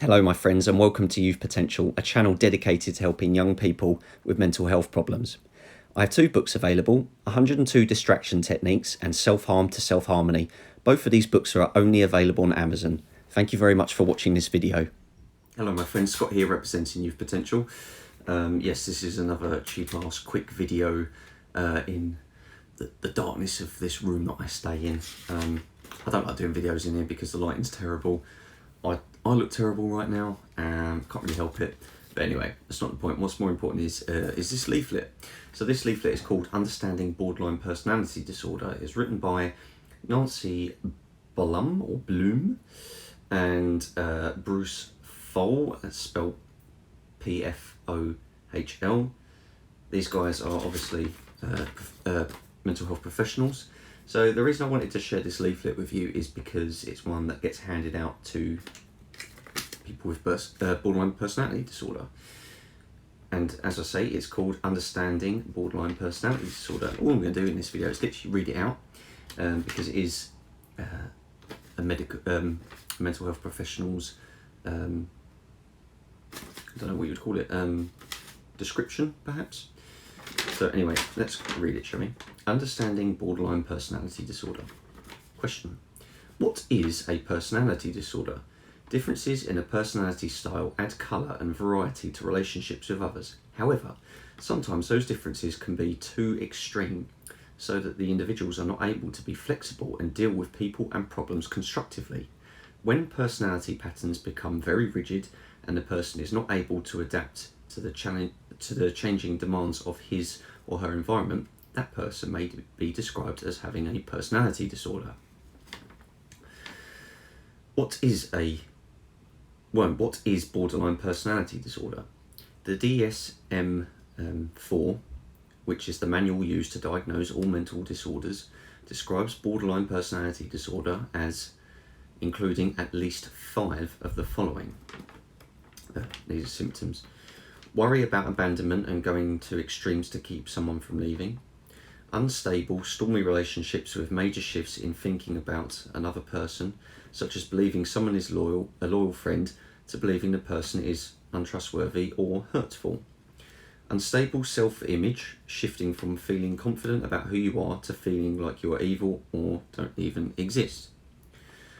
Hello, my friends, and welcome to Youth Potential, a channel dedicated to helping young people with mental health problems. I have two books available, 102 Distraction Techniques and Self-Harm to Self-Harmony. Both of these books are only available on Amazon. Thank you very much for watching this video. Hello, my friend, Scott here representing Youth Potential. Yes, this is another cheap-ass quick video in the darkness of this room that I stay in. I don't like doing videos in here because the lighting's terrible. I look terrible right now, can't really help it. But anyway, that's not the point. What's more important is this leaflet. So this leaflet is called Understanding Borderline Personality Disorder. It's written by Nancy Bloom and Bruce Fohl, that's spelled Pfohl. These guys are obviously mental health professionals. So the reason I wanted to share this leaflet with you is because it's one that gets handed out to people with borderline personality disorder. And as I say, it's called Understanding Borderline Personality Disorder. All I'm going to do in this video is literally read it out because it is a mental health professional's, I don't know what you would call it, description perhaps. So anyway, let's read it, shall we? Understanding Borderline Personality Disorder. Question: what is a personality disorder? Differences in a personality style add colour and variety to relationships with others. However, sometimes those differences can be too extreme, so that the individuals are not able to be flexible and deal with people and problems constructively. When personality patterns become very rigid and the person is not able to adapt to the changing demands of his or her environment, that person may be described as having a personality disorder. What is borderline personality disorder? The DSM-4, which is the manual used to diagnose all mental disorders, describes borderline personality disorder as including at least 5 of the following. These are symptoms: worry about abandonment and going to extremes to keep someone from leaving; unstable, stormy relationships with major shifts in thinking about another person, such as believing someone is a loyal friend, to believing the person is untrustworthy or hurtful; unstable self-image, shifting from feeling confident about who you are to feeling like you are evil or don't even exist;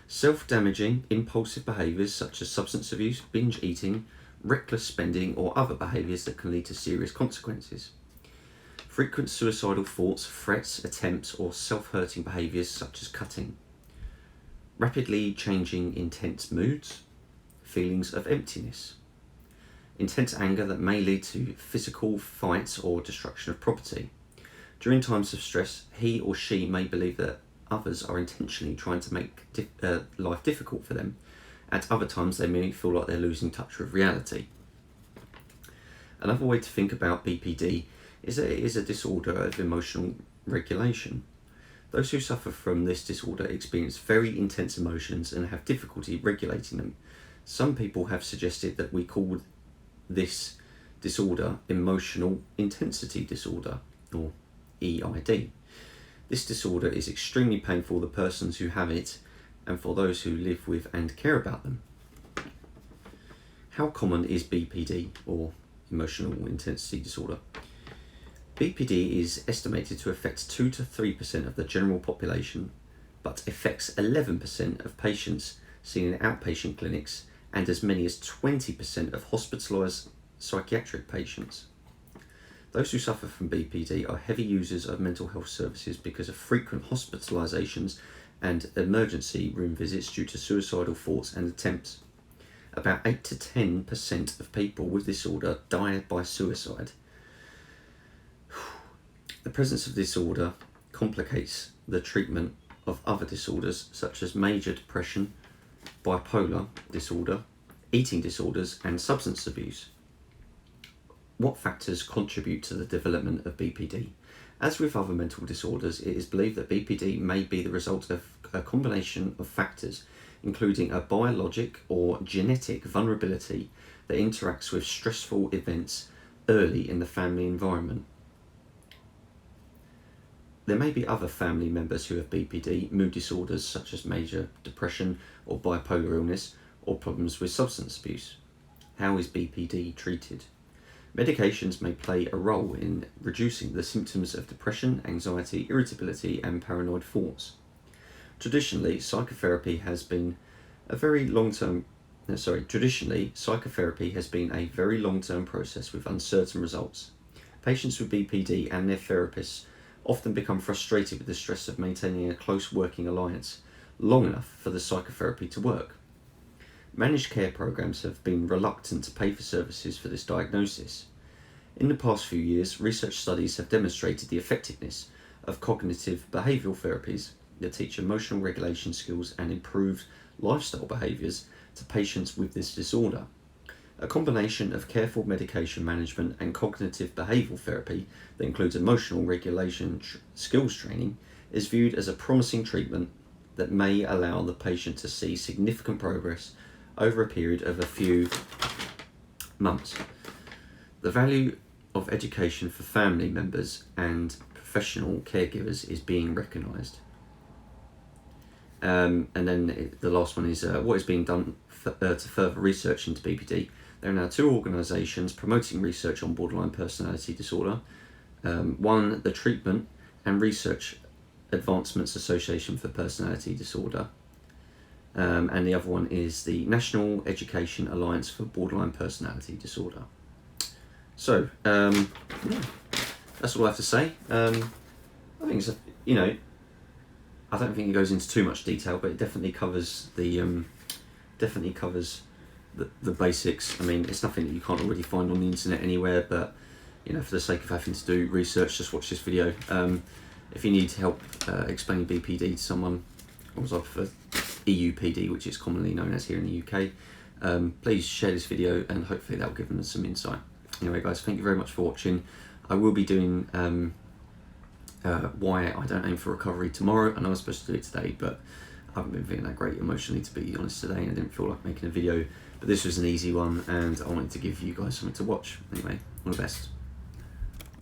self-damaging, impulsive behaviours such as substance abuse, binge eating, reckless spending, or other behaviours that can lead to serious consequences; frequent suicidal thoughts, threats, attempts, or self-hurting behaviours such as cutting; rapidly changing intense moods, feelings of emptiness; intense anger that may lead to physical fights or destruction of property. During times of stress, he or she may believe that others are intentionally trying to make life difficult for them. At other times, they may feel like they're losing touch with reality. Another way to think about BPD is that it is a disorder of emotional regulation. Those who suffer from this disorder experience very intense emotions and have difficulty regulating them. Some people have suggested that we call this disorder emotional intensity disorder, or EID. This disorder is extremely painful for the persons who have it and for those who live with and care about them. How common is BPD, or emotional intensity disorder? BPD is estimated to affect 2 to 3% of the general population, but affects 11% of patients seen in outpatient clinics and as many as 20% of hospitalised psychiatric patients. Those who suffer from BPD are heavy users of mental health services because of frequent hospitalisations and emergency room visits due to suicidal thoughts and attempts. About 8 to 10% of people with this disorder die by suicide. The presence of disorder complicates the treatment of other disorders such as major depression, bipolar disorder, eating disorders, and substance abuse. What factors contribute to the development of BPD? As with other mental disorders, it is believed that BPD may be the result of a combination of factors, including a biologic or genetic vulnerability that interacts with stressful events early in the family environment. There may be other family members who have BPD, mood disorders such as major depression or bipolar illness, or problems with substance abuse. How is BPD treated? Medications may play a role in reducing the symptoms of depression, anxiety, irritability, and paranoid thoughts. Traditionally, psychotherapy has been a very long-term process with uncertain results. Patients with BPD and their therapists often become frustrated with the stress of maintaining a close working alliance long enough for the psychotherapy to work. Managed care programs have been reluctant to pay for services for this diagnosis. In the past few years, research studies have demonstrated the effectiveness of cognitive behavioural therapies that teach emotional regulation skills and improved lifestyle behaviours to patients with this disorder. A combination of careful medication management and cognitive behavioural therapy that includes emotional regulation skills training is viewed as a promising treatment that may allow the patient to see significant progress over a period of a few months. The value of education for family members and professional caregivers is being recognised. And then the last one is what is being done to further research into BPD. There are now 2 organisations promoting research on borderline personality disorder. One, the Treatment and Research Advancements Association for Personality Disorder. And the other one is the National Education Alliance for Borderline Personality Disorder. So, yeah, that's all I have to say. I think it's I don't think it goes into too much detail, but it definitely covers the basics. I mean, it's nothing that you can't already find on the internet anywhere, but for the sake of having to do research, just watch this video. If you need help explaining BPD to someone, or as I prefer, EUPD, which is commonly known as here in the UK, please share this video and hopefully that will give them some insight. Anyway guys, thank you very much for watching. I will be doing why I don't aim for recovery tomorrow. I know I was supposed to do it today, but I haven't been feeling that great emotionally, to be honest, today, and I didn't feel like making a video, but this was an easy one and I wanted to give you guys something to watch. Anyway, all the best.